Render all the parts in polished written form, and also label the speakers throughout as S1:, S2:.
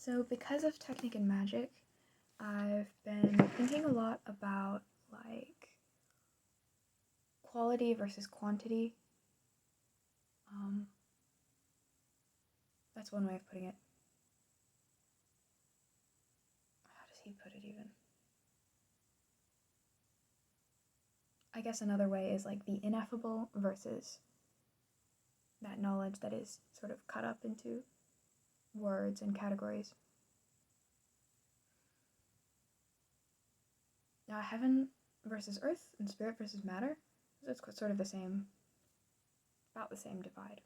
S1: So because of technique and magic, I've been thinking a lot about like quality versus quantity. That's one way of putting it. How does he put it even? I guess another way is like the ineffable versus that knowledge that is sort of cut up into words and categories. Now, heaven versus earth and spirit versus matter, that's sort of the same, about the same divide.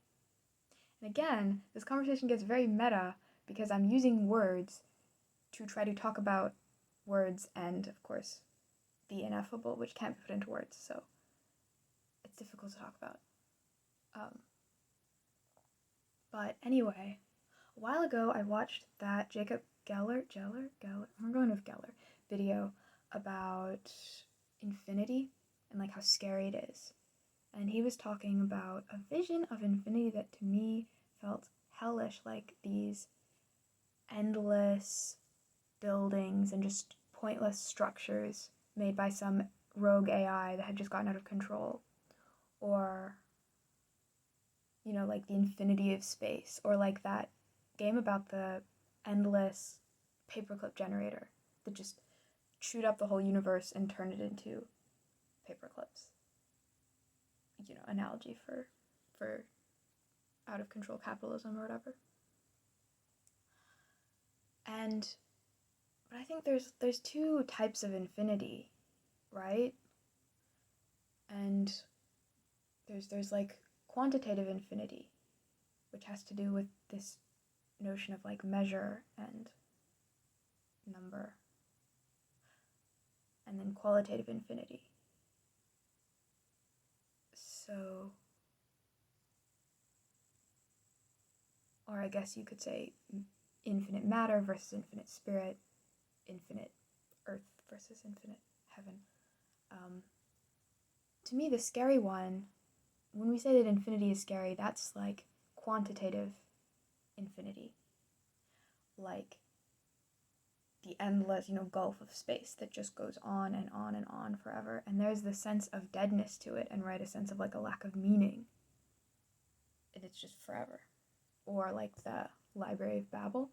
S1: And again, this conversation gets very meta because I'm using words to try to talk about words and, of course, the ineffable, which can't be put into words, so it's difficult to talk about. But anyway, a while ago I watched that Jacob Geller, I'm going with Geller, video about infinity and like how scary it is. And he was talking about a vision of infinity that to me felt hellish, like these endless buildings and just pointless structures made by some rogue AI that had just gotten out of control. Or, you know, like the infinity of space, or like that game about the endless paperclip generator that just chewed up the whole universe and turned it into paperclips. You know, analogy for out of control capitalism or whatever. But I think there's two types of infinity, right? And there's like quantitative infinity, which has to do with this notion of like measure and number. And then qualitative infinity. So, or I guess you could say infinite matter versus infinite spirit, infinite earth versus infinite heaven. To me, the scary one, when we say that infinity is scary, that's like quantitative infinity. Like the endless, gulf of space that just goes on and on and on forever. And there's this sense of deadness to it, and right, a sense of like a lack of meaning. And it's just forever. Or like the Library of Babel.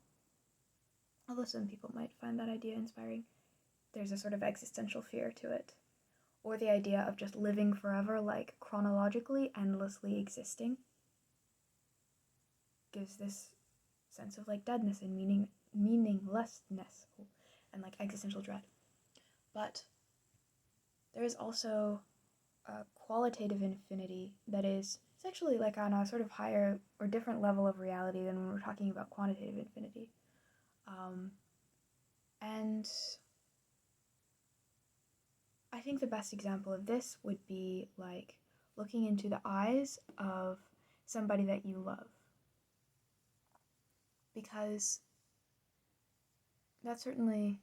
S1: Although some people might find that idea inspiring. There's a sort of existential fear to it. Or the idea of just living forever, like chronologically, endlessly existing. Gives this sense of like deadness and meaninglessness and like existential dread. But there is also a qualitative infinity that is actually like on a sort of higher or different level of reality than when we're talking about quantitative infinity. And I think the best example of this would be like looking into the eyes of somebody that you love. Because that's certainly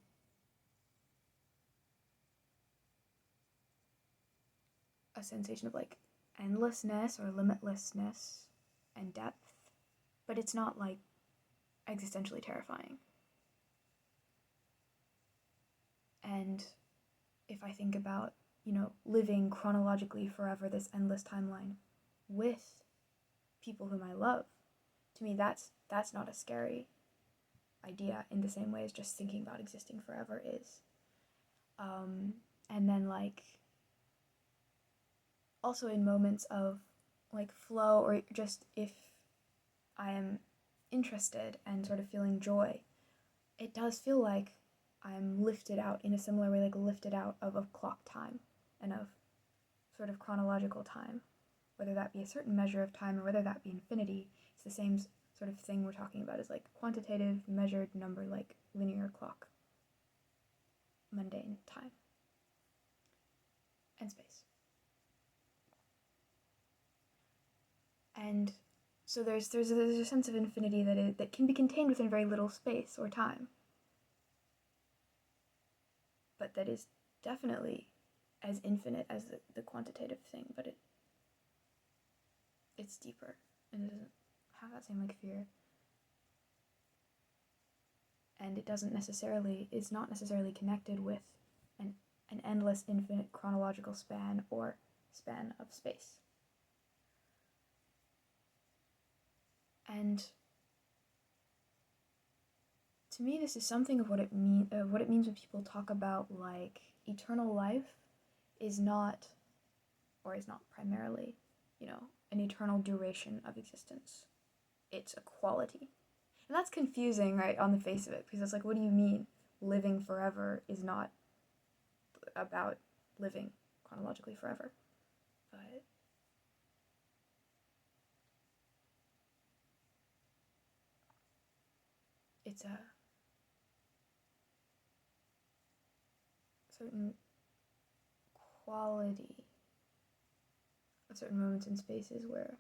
S1: a sensation of like endlessness or limitlessness and depth, but it's not like existentially terrifying. And if I think about, living chronologically forever, this endless timeline with people whom I love, to me that's not a scary idea in the same way as just thinking about existing forever is. And then like also in moments of like flow, or just if I am interested and sort of feeling joy, it does feel like I'm lifted out in a similar way, like lifted out of clock time and of sort of chronological time, whether that be a certain measure of time or whether that be infinity. It's the same sort of thing we're talking about, is like quantitative, measured number, like linear clock, mundane time and space. And so there's a sense of infinity that can be contained within very little space or time, but that is definitely as infinite as the quantitative thing, but it's deeper and it doesn't have that same like fear. and it is not necessarily connected with an endless infinite chronological span or span of space. And to me, this is something of what it means when people talk about like eternal life is not primarily, an eternal duration of existence. It's a quality. And that's confusing, right, on the face of it, because it's like, what do you mean living forever is not about living chronologically forever? But it's a certain quality of certain moments and spaces where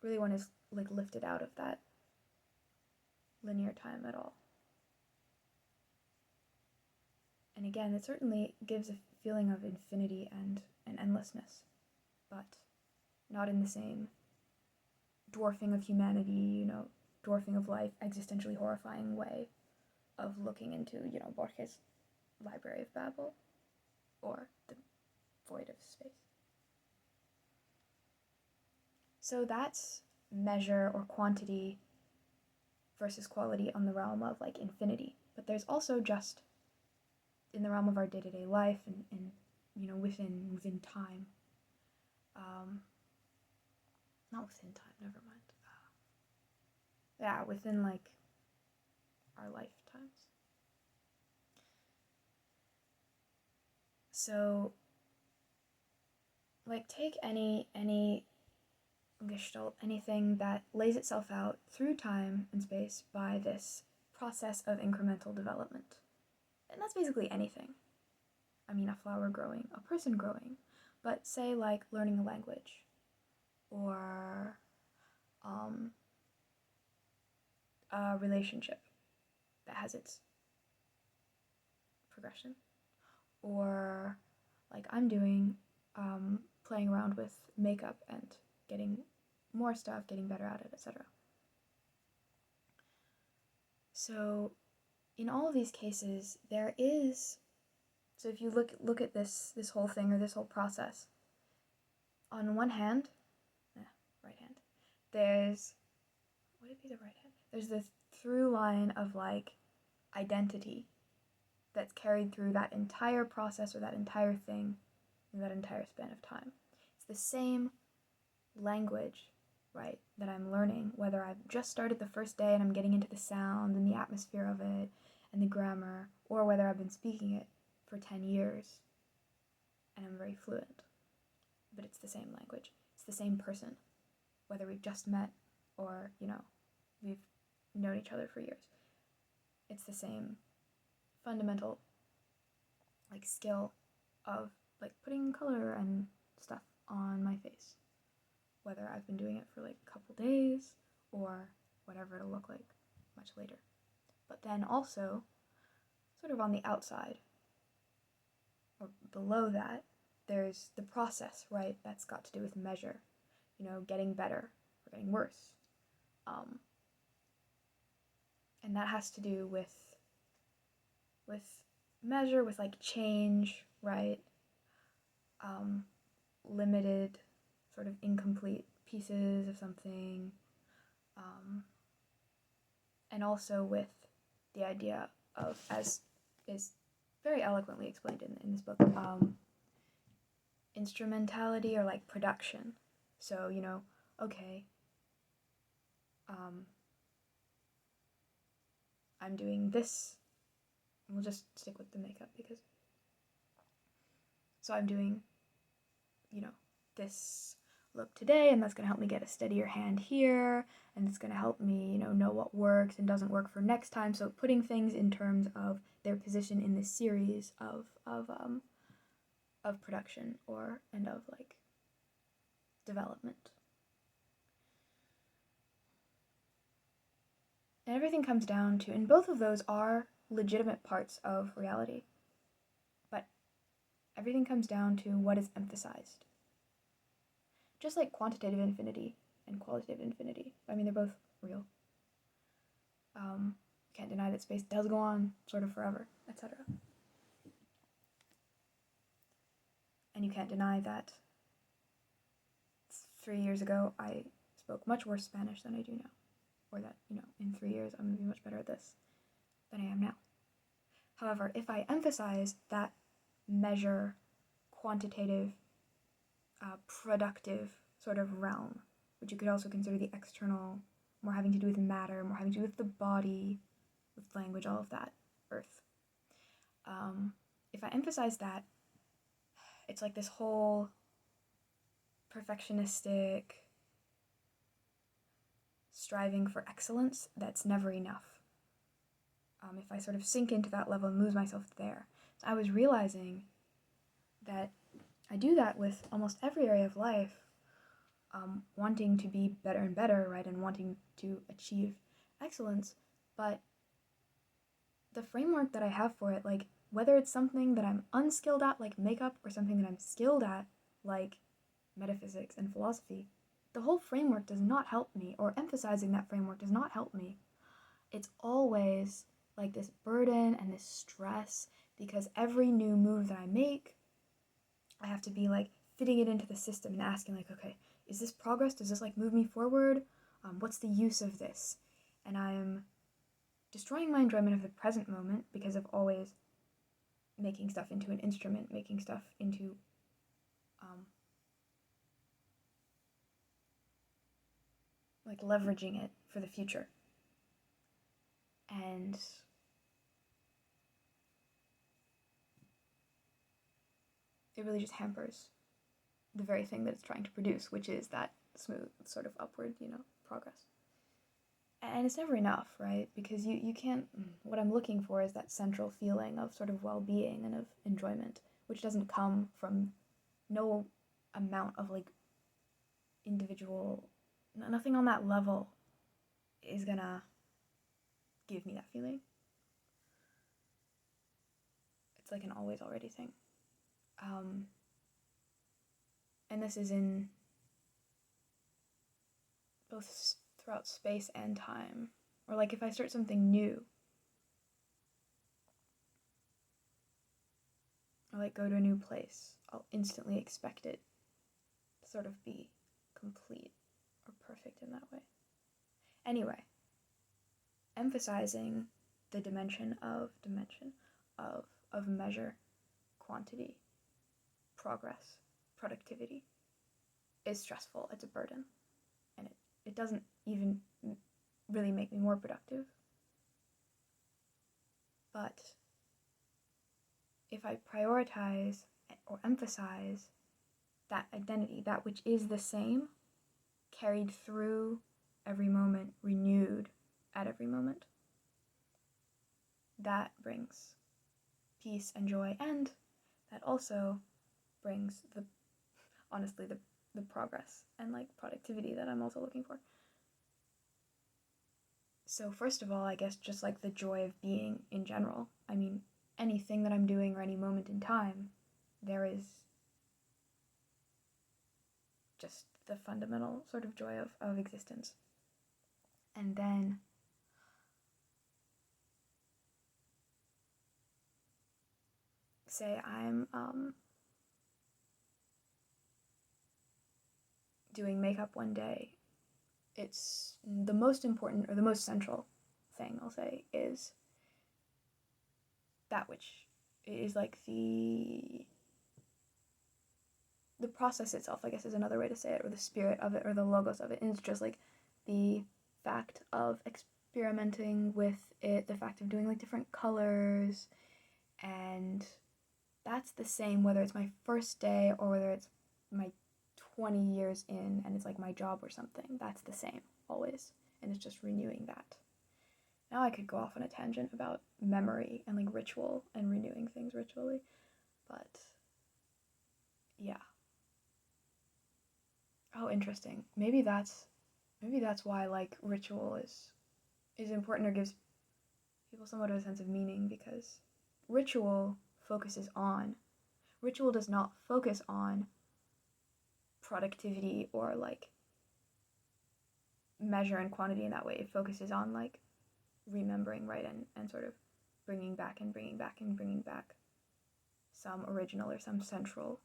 S1: really one is like lifted out of that linear time at all. And again, it certainly gives a feeling of infinity and endlessness, but not in the same dwarfing of humanity, dwarfing of life, existentially horrifying way of looking into, Borges' Library of Babel or the void of space. So that's measure or quantity versus quality on the realm of like infinity. But there's also just in the realm of our day-to-day life and within time. Not within time, never mind. Within like our lifetimes. So like take any gestalt, anything that lays itself out through time and space by this process of incremental development. And that's basically anything. I mean, a flower growing, a person growing, but say like learning a language or a relationship that has its progression, or like I'm doing playing around with makeup and getting more stuff, getting better at it, etc. So in all of these cases, so if you look at this whole thing or this whole process, on one hand, right hand, would it be the right hand? There's this through line of like identity that's carried through that entire process or that entire thing in that entire span of time. It's the same language, right, that I'm learning, whether I've just started the first day and I'm getting into the sound and the atmosphere of it and the grammar, or whether I've been speaking it for 10 years and I'm very fluent. But it's the same language. It's the same person, whether we've just met or, we've known each other for years. It's the same fundamental like skill of like putting color and stuff on my face, whether I've been doing it for like a couple days or whatever it'll look like much later. But then also sort of on the outside or below that, there's the process, right? That's got to do with measure, getting better or getting worse. And that has to do with measure, with like change, right? Limited, sort of incomplete pieces of something. And also with the idea of, as is very eloquently explained in this book, instrumentality or like production. So, okay, I'm doing this. We'll just stick with the makeup because. So I'm doing, this look today, and that's going to help me get a steadier hand here, and it's going to help me, know what works and doesn't work for next time. So putting things in terms of their position in this series of production and of like development. And everything comes down to, and both of those are legitimate parts of reality, but everything comes down to what is emphasized. Just like quantitative infinity and qualitative infinity. I mean, they're both real. You can't deny that space does go on sort of forever, etc. And you can't deny that 3 years ago I spoke much worse Spanish than I do now. Or that, in 3 years I'm going to be much better at this than I am now. However, if I emphasize that measure, quantitative, productive sort of realm, which you could also consider the external, more having to do with matter, more having to do with the body, with language, all of that, earth. If I emphasize that, it's like this whole perfectionistic striving for excellence that's never enough. If I sort of sink into that level and lose myself there. So I was realizing that I do that with almost every area of life, wanting to be better and better, right, and wanting to achieve excellence, but the framework that I have for it, like, whether it's something that I'm unskilled at, like makeup, or something that I'm skilled at, like metaphysics and philosophy, the whole framework does not help me, or emphasizing that framework does not help me. It's always like this burden and this stress, because every new move that I make, I have to be like fitting it into the system and asking like, okay, is this progress? Does this like move me forward? What's the use of this? And I'm destroying my enjoyment of the present moment because of always making stuff into an instrument, making stuff into like leveraging it for the future. And it really just hampers the very thing that it's trying to produce, which is that smooth sort of upward, progress. And it's never enough, right? Because you can't, what I'm looking for is that central feeling of sort of well-being and of enjoyment, which doesn't come from no amount of like individual, nothing on that level is gonna give me that feeling. It's like an always already thing. And this is in both throughout space and time. Or like if I start something new, or like go to a new place, I'll instantly expect it to sort of be complete or perfect in that way. Anyway, emphasizing the dimension of measure, quantity, progress, productivity is stressful. It's a burden, and it doesn't even really make me more productive. But if I prioritize or emphasize that identity, that which is the same, carried through every moment, renewed at every moment, that brings peace and joy, and that also brings the progress and like productivity that I'm also looking for. So first of all, I guess just like the joy of being in general. I mean, anything that I'm doing or any moment in time, there is just the fundamental sort of joy of existence. And then say I'm doing makeup one day, it's the most important or the most central thing I'll say is that which is like the process itself, I guess is another way to say it, or the spirit of it, or the logos of it. And it's just like the fact of experimenting with it, the fact of doing like different colors, and that's the same whether it's my first day or whether it's my 20 years in and it's like my job or something. That's the same always, and it's just renewing that. Now I could go off on a tangent about memory and like ritual and renewing things ritually, but yeah. Oh, interesting. Maybe that's why like ritual is important or gives people somewhat of a sense of meaning, because ritual does not focus on productivity or like measure in quantity in that way. It focuses on like remembering, right, and sort of bringing back and bringing back and bringing back some original or some central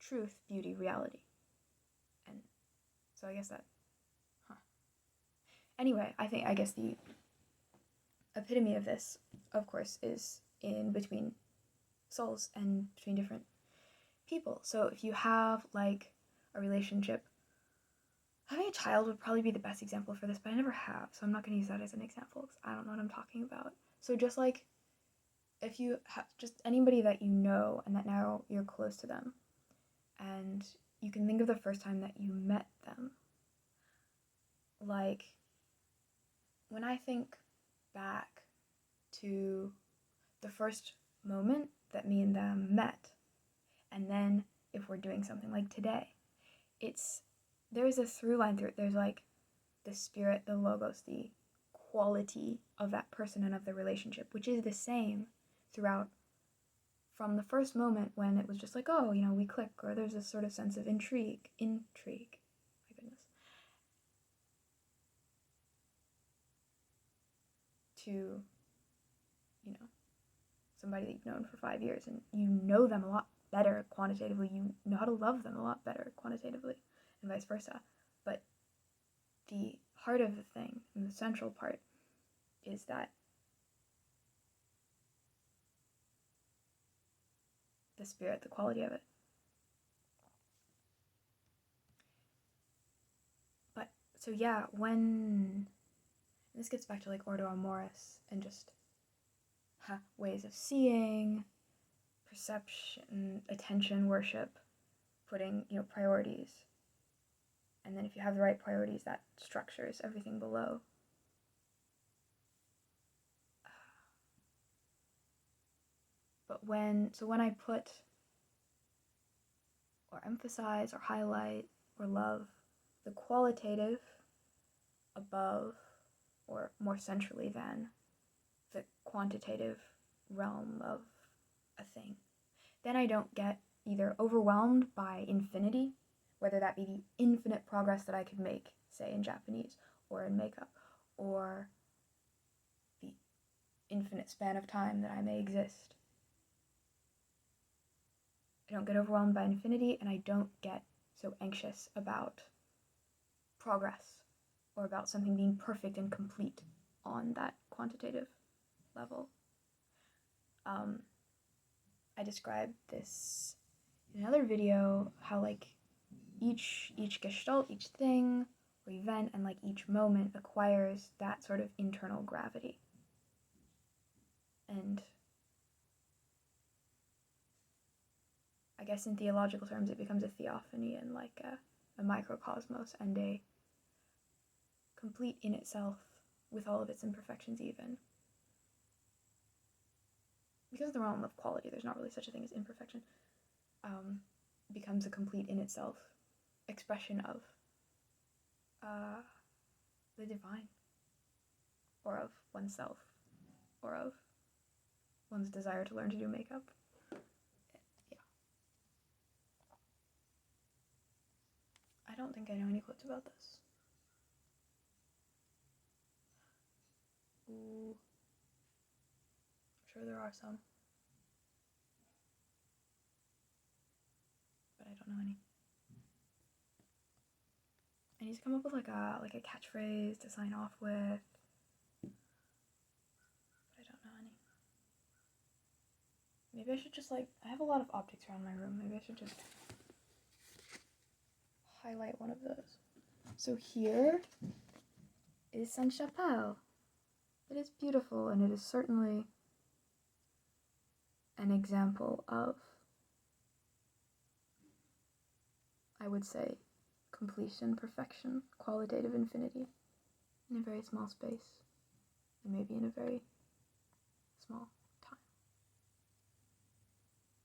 S1: truth, beauty, reality. And so I guess that, Anyway, I guess the epitome of this, of course, is in between souls and between different people. So if you have like a relationship, having a child would probably be the best example for this, but I never have, so I'm not going to use that as an example because I don't know what I'm talking about. So just like if you have just anybody that you know and that now you're close to them, and you can think of the first time that you met them. Like, when I think back to the first moment that me and them met, and then if we're doing something like today, there's a through line through it. There's like the spirit, the logos, the quality of that person and of the relationship, which is the same throughout, from the first moment when it was just like, oh, we click, or there's this sort of sense of intrigue, my goodness, to, somebody that you've known for 5 years, and you know them a lot better quantitatively, you know how to love them a lot better quantitatively, and vice versa. But the heart of the thing, and the central part, is that the spirit, the quality of it. But, so yeah, and this gets back to like Ordo Amoris, and just ways of seeing, perception, attention, worship, putting, priorities. And then if you have the right priorities, that structures everything below. But when I put or emphasize or highlight or love the qualitative above or more centrally than the quantitative realm of a thing, then I don't get either overwhelmed by infinity, whether that be the infinite progress that I could make, say in Japanese or in makeup, or the infinite span of time that I may exist. I don't get overwhelmed by infinity, and I don't get so anxious about progress or about something being perfect and complete on that quantitative level. I described this in another video, how like each gestalt, each thing or event, and like each moment acquires that sort of internal gravity. And I guess in theological terms it becomes a theophany and like a microcosmos and a complete in itself with all of its imperfections even. Because of the realm of quality, there's not really such a thing as imperfection, becomes a complete in itself expression of the divine, or of oneself, or of one's desire to learn to do makeup. Yeah. I don't think I know any quotes about this. Ooh. I'm sure there are some, but I don't know any. I need to come up with like a catchphrase to sign off with, but I don't know any. Maybe I should just I have a lot of objects around my room. Maybe I should just highlight one of those. So here is Sainte-Chapelle. It is beautiful, and it is certainly an example of, I would say, completion, perfection, qualitative infinity in a very small space, and maybe in a very small